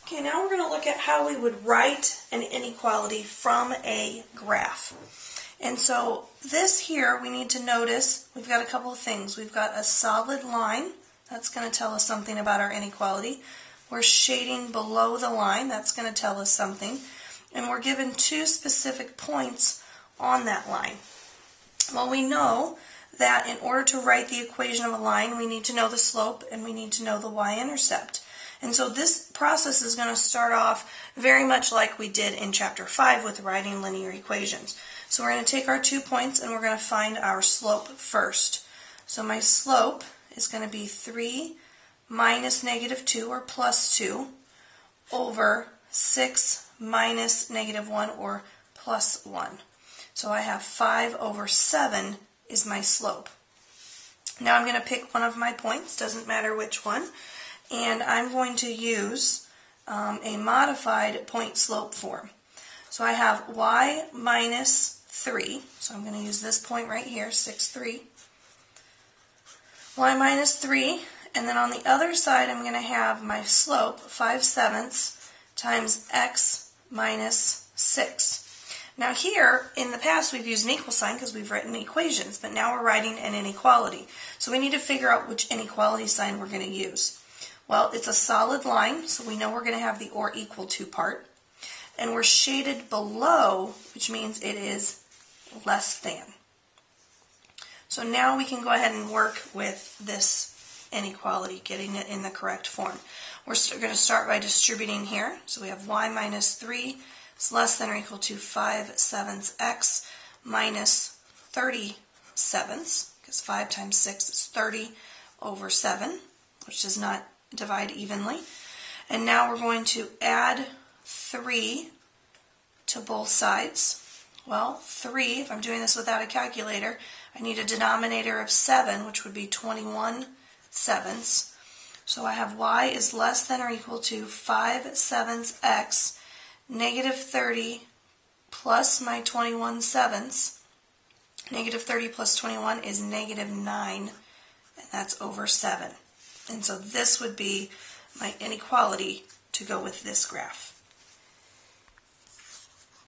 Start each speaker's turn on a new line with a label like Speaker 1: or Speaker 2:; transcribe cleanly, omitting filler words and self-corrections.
Speaker 1: Okay, now we're going to look at how we would write an inequality from a graph. And so this here, we need to notice, we've got a couple of things. We've got a solid line, that's going to tell us something about our inequality. We're shading below the line, that's going to tell us something. And we're given two specific points on that line. Well, we know that in order to write the equation of a line, we need to know the slope and we need to know the y-intercept. And so this process is going to start off very much like we did in Chapter 5 with writing linear equations. So we're going to take our 2 points and we're going to find our slope first. So my slope is going to be 3 minus negative 2 or plus 2 over 6 minus negative 1 or plus 1. So I have 5 over 7 is my slope. Now I'm going to pick one of my points, doesn't matter which one. And I'm going to use a modified point slope form. So I have y minus 3, so I'm going to use this point right here, 6, 3. Y minus 3, and then on the other side I'm going to have my slope, 5/7 times x minus 6. Now here, in the past we've used an equal sign because we've written equations, but now we're writing an inequality. So we need to figure out which inequality sign we're going to use. Well, it's a solid line, so we know we're going to have the or equal to part. And we're shaded below, which means it is less than. So now we can go ahead and work with this inequality, getting it in the correct form. We're going to start by distributing here. So we have y minus 3 is less than or equal to 5/7 x minus 37, because 5 times 6 is 30 over 7, which does not divide evenly. And now we're going to add 3 to both sides. Well, 3, if I'm doing this without a calculator, I need a denominator of 7, which would be 21/7. So I have y is less than or equal to 5/7 x negative 30 plus my 21/7. Negative 30 plus 21 is negative 9, and that's over 7. And so this would be my inequality to go with this graph.